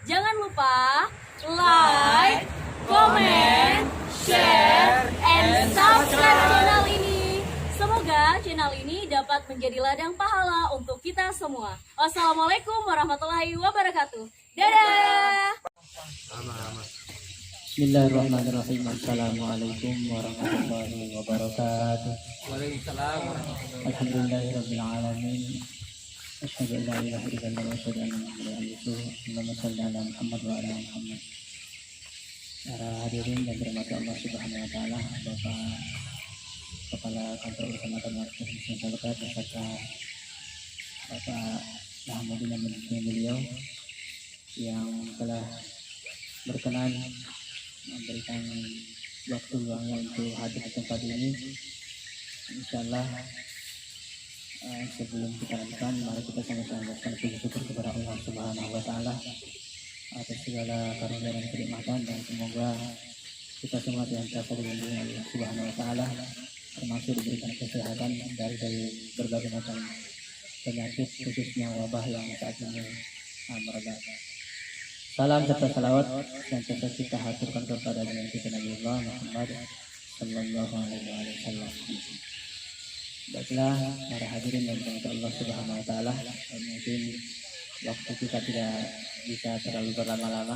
Jangan lupa like, comment, share, and subscribe channel ini. Semoga channel ini dapat menjadi ladang pahala untuk kita semua. Wassalamualaikum warahmatullahi wabarakatuh. Dadah! Bismillahirrahmanirrahim. Assalamualaikum warahmatullahi wabarakatuh. Waalaikumsalam. Alhamdulillahirabbil alamin. Asyhadu an la ilaha illallah wa asyhadu anna Muhammadan rasulullah. Allahumma shalli ala Muhammad wa ala Muhammad. Para hadirin yang dirahmati Allah Subhanahu wa taala, Bapak Kepala Kantor Kecamatan Provinsi Bogor beserta Bapak Muhammadin yang mendukung beliau yang telah berkenan memberikan waktu luangnya untuk hadir di tempat ini. Insyaallah sebelum kita lanjutkan, mari kita sama-sama mengucapkan puji syukur kepada Allah Subhanahu wa taala atas segala karunia dan kenikmatan, dan semoga kita semua senantiasa dilindungi oleh Allah Subhanahu wa taala, termasuk diberikan kesehatan dari berbagai macam penyakit, khususnya wabah yang saat ini merebak. Salam serta salawat yang tetap kita haturkan kepada Nabi kita Nabi Muhammad sallallahu alaihi wasallam. Baiklah para hadirin yang dirahmati Allah Subhanahu wa taala, mungkin waktu kita tidak bisa terlalu berlama-lama.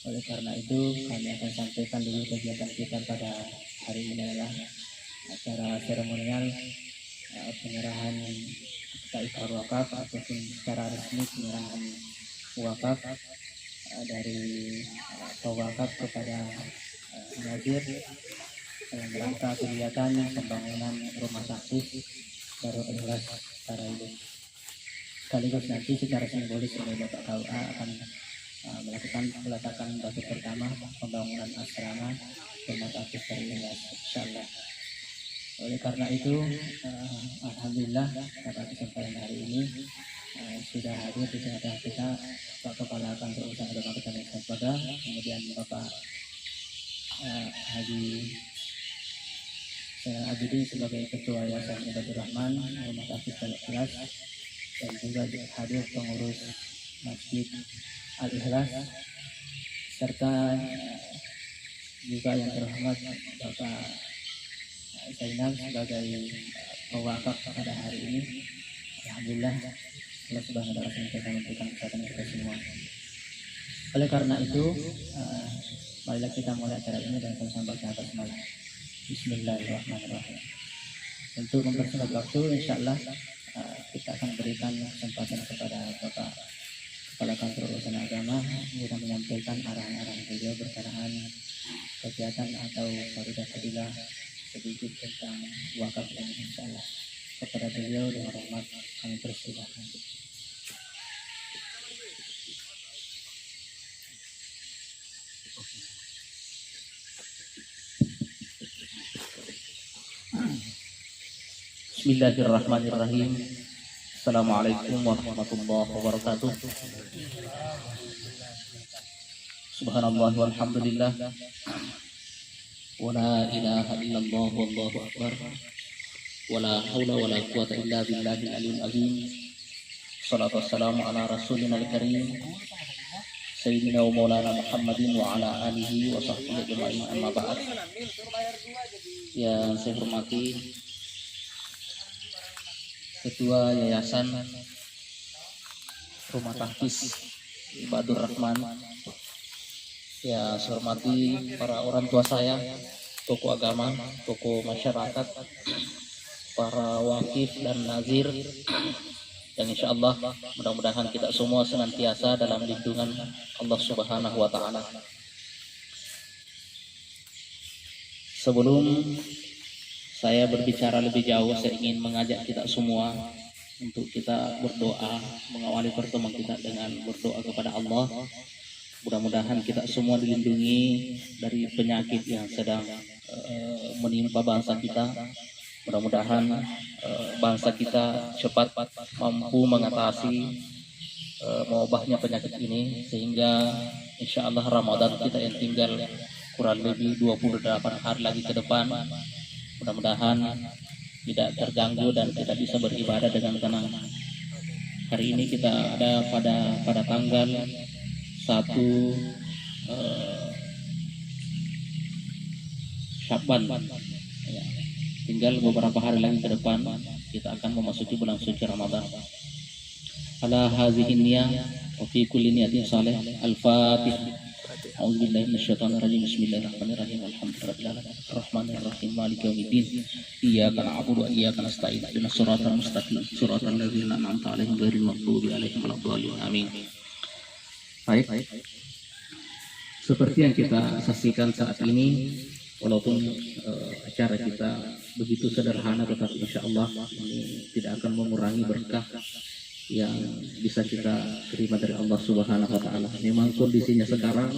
Oleh karena itu kami akan sampaikan dulu kegiatan kita pada hari ini adalah acara seremonial penyerahan akta wakaf ataupun secara resmi penyerahan wakaf dari wakaf kepada Nazir dalam rangka kegiatan pembangunan rumah sakit Darul Ikhlas Taraibu. Sekaligus nanti secara simbolis oleh Bapak KUA akan melakukan peletakan batu pertama pembangunan asrama rumah sakit Darul Ikhlas, insyaallah. Oleh karena itu, alhamdulillah pada kesempatan hari ini sudah hadir di tengah kita Pak Kepala Kantor Usaha Agama Kecamatan Sampega, kemudian Bapak Haji Abidi sebagai Ketua Yayasan Ibadur Rahman Rumah Sakit Darul Ikhlas, dan juga hadir pengurus Masjid Al Ikhlas, serta juga yang terhormat Bapak Zainal sebagai pewakaf pada hari ini. Alhamdulillah Allah Subhanahu wa taala senantiasa memberikan kesehatan kita semua. Oleh karena itu, marilah kita mulai acara ini dan sama-sama baca basmalah. Bismillahirrahmanirrahim. Untuk mempersingkat waktu, insyaallah kita akan berikan kesempatan kepada Bapak Kepala Kantor Urusan Agama yang menyampaikan arahan-arahan beliau berkenaan kegiatan atau fadilah sedikit tentang wakaf ini, insyaallah. Kepada beliau dengan hormat kami persilahkan. Bismillahirrahmanirrahim. Assalamualaikum warahmatullahi wabarakatuh. Subhanallah walhamdulillah wa la ilaha illallah wallahu akbar wa la haula wa la quwata illa billahil aliyyil azim. Shalatu wassalamu ala rasulina al-karim sayyidina wa maulana Muhammadin wa ala alihi wa sahbihi ajma'in, amma ba'd. Yang saya hormati Ketua Yayasan Rumah Tahfiz Ibadur Rahman, ya saya hormati para orang tua saya, tokoh agama, tokoh masyarakat, para wakif dan nazir, dan insya Allah mudah-mudahan kita semua senantiasa dalam lindungan Allah Subhanahu wa taala. Sebelum saya berbicara lebih jauh, saya ingin mengajak kita semua untuk kita berdoa, mengawali pertemuan kita dengan berdoa kepada Allah. Mudah-mudahan kita semua dilindungi dari penyakit yang sedang menimpa bangsa kita. Mudah-mudahan bangsa kita cepat mampu mengatasi mewabahnya penyakit ini, sehingga insya Allah Ramadan kita yang tinggal kurang lebih 28 hari lagi ke depan, mudah-mudahan tidak terganggu dan kita bisa beribadah dengan tenang. Hari ini kita ada pada tanggal Sya'ban. Ya. Tinggal beberapa hari lagi ke depan kita akan memasuki bulan suci Ramadan. Ala hadhihi niyyah wa fi kulli niyatin salih. Al-Fatihah. A'udzu billahi minasyaitonir rajim. Bismillahirrahmanirrahim. Alhamdulillahirabbil alamin. Arrahmanir rahim. Maliki yaumiddin. Iyyaka na'budu wa iyyaka nasta'in. Ihdinas siratal mustaqim. Siratal ladzina an'amta 'alaihim ghairil maghdubi 'alaihim waladdallin. Amin. Baik. Seperti yang kita saksikan saat ini, walaupun acara kita begitu sederhana, tetapi insya Allah ini tidak akan mengurangi berkah yang bisa kita terima dari Allah Subhanahu wa Ta'ala. Memang kondisinya sekarang,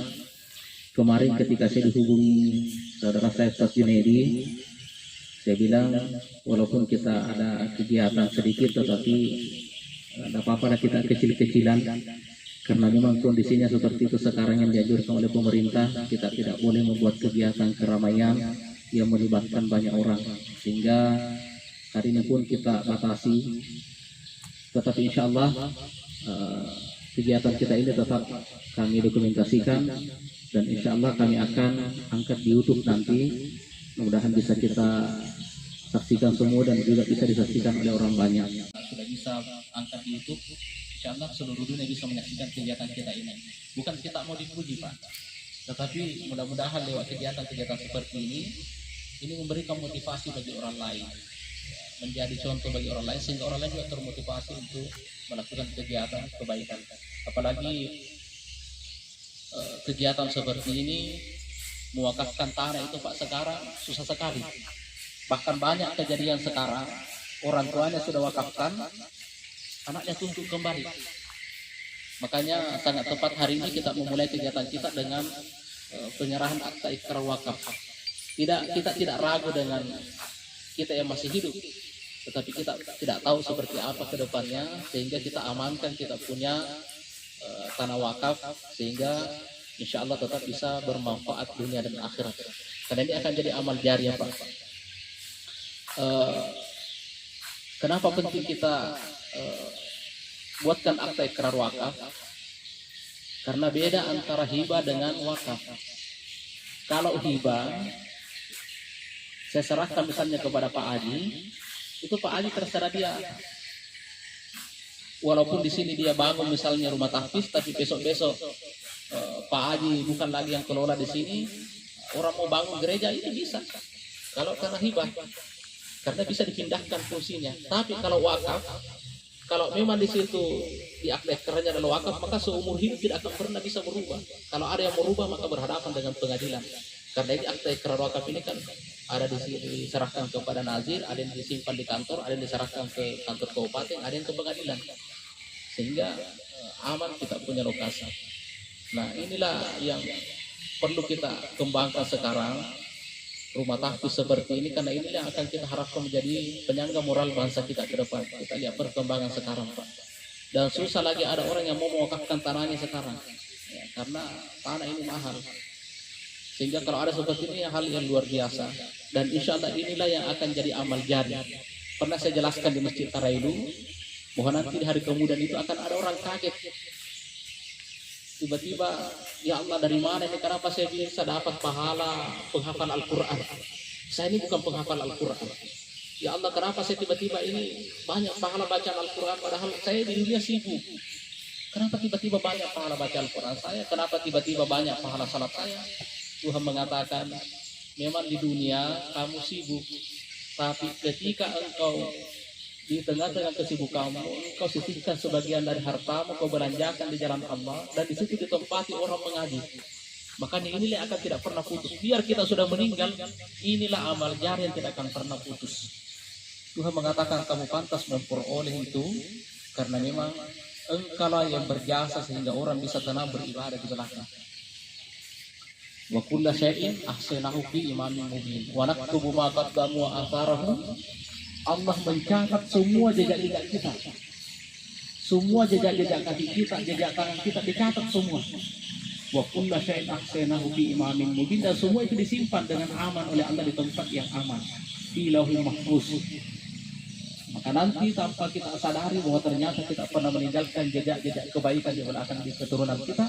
kemarin ketika saya dihubungi saudara saya Ustaz Junaidi, saya bilang walaupun kita ada kegiatan sedikit, tetapi tidak apa-apa kita kecil-kecilan, karena memang kondisinya seperti itu sekarang yang dianjurkan oleh pemerintah. Kita tidak boleh membuat kegiatan keramaian yang melibatkan banyak orang, sehingga hari ini pun kita batasi. Tetapi insya Allah kegiatan kita ini tetap kami dokumentasikan, dan insya Allah kami akan angkat di YouTube nanti. Mudah-mudahan bisa kita saksikan semua dan juga bisa disaksikan oleh orang banyak. Sudah bisa angkat di YouTube, insya Allah seluruh dunia bisa menyaksikan kegiatan kita ini. Bukan kita mau dipuji Pak, tetapi mudah-mudahan lewat kegiatan-kegiatan seperti ini memberikan motivasi bagi orang lain, menjadi contoh bagi orang lain, sehingga orang lain juga termotivasi untuk melakukan kegiatan kebaikan. Apalagi kegiatan seperti ini mewakafkan tanah itu Pak, sekarang susah sekali. Bahkan banyak kejadian sekarang orang tuanya sudah wakafkan, anaknya tuntut kembali. Makanya sangat tepat hari ini kita memulai kegiatan kita dengan penyerahan akta ikrar wakaf. Kita tidak ragu dengan kita yang masih hidup, tetapi kita tidak tahu seperti apa ke depannya, sehingga kita amankan kita punya tanah wakaf, sehingga insya Allah tetap bisa bermanfaat dunia dan akhirat. Karena ini akan jadi amal jariah Pak. Kenapa penting kita buatkan akta ikrar wakaf? Karena beda antara hibah dengan wakaf. Kalau hibah, saya serahkan misalnya kepada Pak Haji, itu Pak Haji terserah dia. Walaupun di sini dia bangun misalnya rumah tahfiz, tapi besok-besok Pak Haji bukan lagi yang kelola di sini, orang mau bangun gereja itu bisa. Kalau karena hibah, karena bisa dipindahkan fungsinya. Tapi kalau wakaf, kalau memang di situ di akta ikrarnya adalah wakaf, maka seumur hidup tidak akan pernah bisa berubah. Kalau ada yang merubah, maka berhadapan dengan pengadilan. Karena ini akta ikrar wakaf ini kan ada diserahkan kepada nazir, ada yang disimpan di kantor, ada yang diserahkan ke kantor kabupaten, ada yang ke pengadilan, sehingga aman kita punya lokasi. Nah, inilah yang perlu kita kembangkan sekarang, rumah tahfiz seperti ini, karena inilah yang akan kita harapkan menjadi penyangga moral bangsa kita ke depan. Kita lihat perkembangan sekarang Pak, dan susah lagi ada orang yang mau mewakafkan tanahnya sekarang ya, karena tanah ini mahal. Sehingga kalau ada seperti ini hal yang luar biasa, dan insya Allah inilah yang akan jadi amal jariah. Pernah saya jelaskan di Masjid Tarailu bahwa nanti di hari kemudian itu akan ada orang kaget, tiba-tiba ya Allah dari mana ini, kenapa saya bisa dapat pahala penghafal Al-Quran? Saya ini bukan penghafal Al-Quran. Ya Allah, kenapa saya tiba-tiba ini banyak pahala bacaan Al-Quran, padahal saya di dunia sibuk. Kenapa tiba-tiba banyak pahala baca Al-Quran saya? Kenapa tiba-tiba banyak pahala salat saya? Tuhan mengatakan, memang di dunia kamu sibuk, tapi ketika engkau di tengah-tengah kesibukanmu, engkau sisihkan sebagian dari hartamu, kau belanjakan di jalan Allah, dan di situ ditempati orang mengaji. Makanya inilah akan tidak pernah putus. Biar kita sudah meninggal, inilah amal jariah yang tidak akan pernah putus. Tuhan mengatakan kamu pantas memperoleh itu, karena memang engkaulah yang berjasa sehingga orang bisa tenang beribadah di belakang. Wa kulla syai'in ahsanahu fi imamin mubin wa naktubu ma qaddamu wa atharahum. Allah mencatat semua jejak-jejak kita, semua jejak-jejak kaki kita, jejak tangan kita dicatat semua. Wa kulla syai'in ahsanahu fi imamin mubin, dan semua itu disimpan dengan aman oleh Allah di tempat yang aman, di lauhul mahfuz. Maka nanti tanpa kita sadari bahwa ternyata kita pernah meninggalkan jejak-jejak kebaikan di belakang di keturunan kita,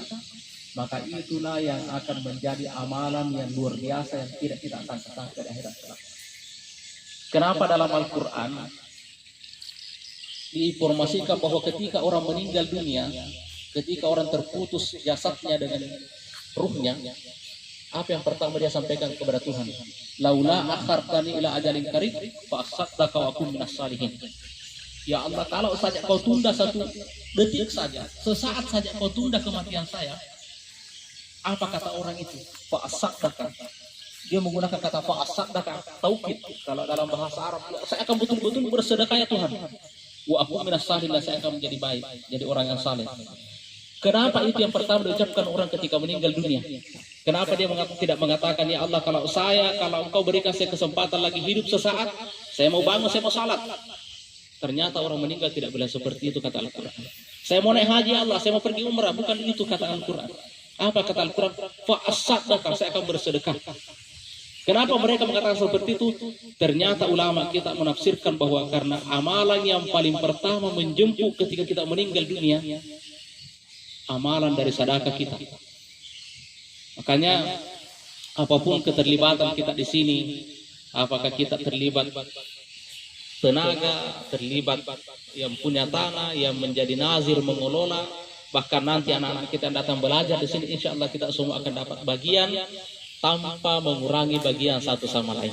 maka itulah yang akan menjadi amalan yang luar biasa yang tidak kita akan sangka di akhirat kelak. Kenapa dalam Al-Quran diinformasikan bahwa ketika orang meninggal dunia, ketika orang terputus jasadnya dengan ruhnya, apa yang pertama dia sampaikan kepada Tuhan? Laula akhartani ila ajalin qarib fa asaddaka wa akun minas salihin. Ya Allah, kalau saja kau tunda satu detik saja, sesaat saja kau tunda kematian saya, apa kata orang itu? Fa asaddaka. Dia menggunakan kata fa asaddaka, taukid. Kalau dalam bahasa Arab, saya akan betul-betul bersedekah ya Tuhan. Wa akun minas salihin, saya akan menjadi baik, jadi orang yang saleh. Kenapa itu yang pertama diucapkan orang ketika meninggal dunia? Kenapa dia tidak mengatakan, ya Allah, kalau engkau berikan saya kesempatan lagi hidup sesaat, saya mau bangun, saya mau salat. Ternyata orang meninggal tidak boleh seperti itu, kata Al-Quran. Saya mau naik haji, Allah, saya mau pergi umrah, bukan itu kata Al-Quran. Apa kata Al-Quran? Fa'asadaka, saya akan bersedekah. Kenapa mereka mengatakan seperti itu? Ternyata ulama kita menafsirkan bahwa karena amalan yang paling pertama menjemput ketika kita meninggal dunia, amalan dari sedekah kita. Makanya apapun keterlibatan kita di sini, apakah kita terlibat tenaga, terlibat yang punya tanah, yang menjadi nazir mengelola, bahkan nanti anak-anak kita yang datang belajar di sini, insya Allah kita semua akan dapat bagian tanpa mengurangi bagian satu sama lain.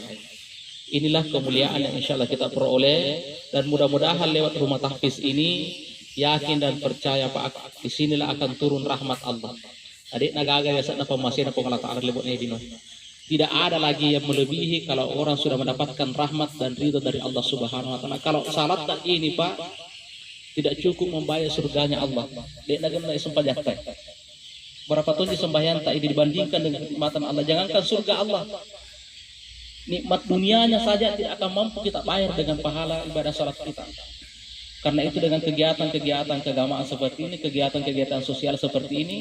Inilah kemuliaan yang insya Allah kita peroleh, dan mudah-mudahan lewat rumah tahfiz ini, yakin dan percaya Pak, disinilah akan turun rahmat Allah. Adik nagaga ya sana pemasin apa Allah Ta'ala lebut dino. Tidak ada lagi yang melebihi kalau orang sudah mendapatkan rahmat dan ridho dari Allah Subhanahu wa Ta'ala. Kalau salat tak ini Pak, tidak cukup membayar surganya Allah. Dek nagaga sempat jakta. Berapa tahun sembahyang tak ini dibandingkan dengan nikmatan Allah. Jangankan surga Allah, nikmat dunianya saja tidak akan mampu kita bayar dengan pahala ibadah salat kita. Karena itu dengan kegiatan-kegiatan keagamaan seperti ini, kegiatan-kegiatan sosial seperti ini,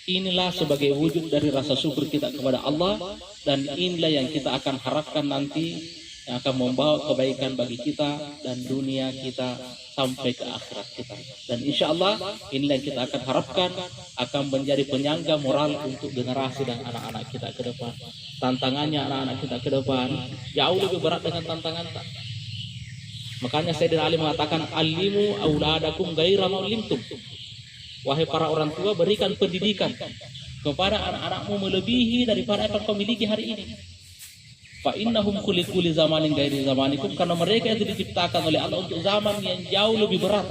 inilah sebagai wujud dari rasa syukur kita kepada Allah, dan inilah yang kita akan harapkan nanti yang akan membawa kebaikan bagi kita dan dunia kita sampai ke akhirat kita. Dan insya Allah inilah yang kita akan harapkan akan menjadi penyangga moral untuk generasi dan anak-anak kita ke depan. Tantangannya anak-anak kita ke depan jauh lebih berat dengan tantangan tak. Makanya Sayyidina Ali mengatakan, alimu auladakum gaira maulimtum. Wahai para orang tua, berikan pendidikan kepada anak-anakmu melebihi daripada apa yang kau miliki hari ini. Fa innahum khuliqu li zamanin ghairi zamanikum, karena mereka itu diciptakan oleh Allah untuk zaman yang jauh lebih berat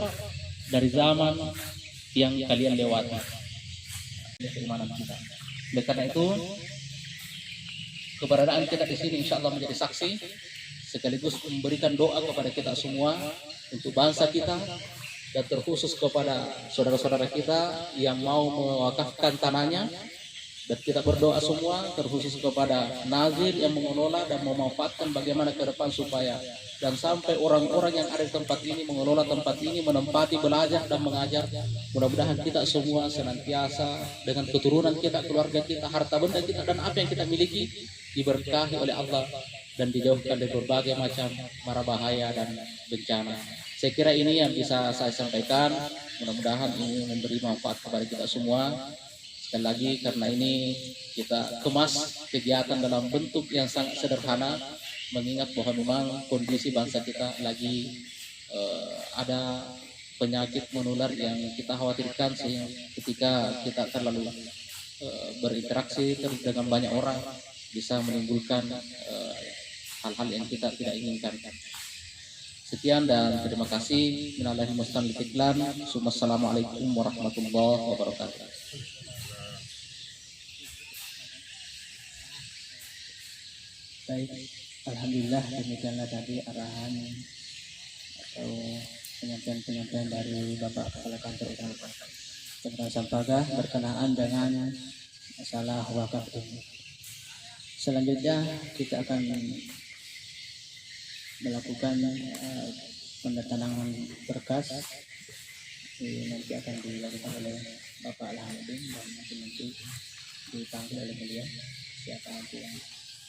dari zaman yang kalian lewati. Keimanan kita. Oleh karena itu, keberadaan kita di sini insya Allah menjadi saksi, sekaligus memberikan doa kepada kita semua untuk bangsa kita, dan terkhusus kepada saudara-saudara kita yang mau mewakafkan tanahnya. Dan kita berdoa semua terkhusus kepada nazir yang mengelola dan memanfaatkan bagaimana ke depan supaya dan sampai orang-orang yang ada di tempat ini mengelola tempat ini, menempati, belajar dan mengajar. Mudah-mudahan kita semua senantiasa dengan keturunan kita, keluarga kita, harta benda kita, dan apa yang kita miliki diberkahi oleh Allah dan dijauhkan dari berbagai macam mara bahaya dan bencana. Saya kira ini yang bisa saya sampaikan. Mudah-mudahan ini memberi manfaat kepada kita semua. Sekali lagi, karena ini kita kemas kegiatan dalam bentuk yang sangat sederhana, mengingat bahwa memang kondisi bangsa kita lagi ada penyakit menular yang kita khawatirkan, sehingga ketika kita terlalu berinteraksi dengan banyak orang bisa menimbulkan hal-hal yang kita tidak inginkan. Sekian dan terima kasih. Minallahil mustanlil iklan. Assalamualaikum warahmatullahi wabarakatuh. Baik, alhamdulillah demikianlah tadi arahan atau penyampaian dari Bapak Kepala Kantor Utama Kecamatan Sampaga berkenaan dengan masalah wakaf ini. Selanjutnya kita akan melakukan pendatangan berkas, nanti akan dilakukan oleh Bapak Alhamdulillah dan nanti dipanggil oleh beliau siapa nanti yang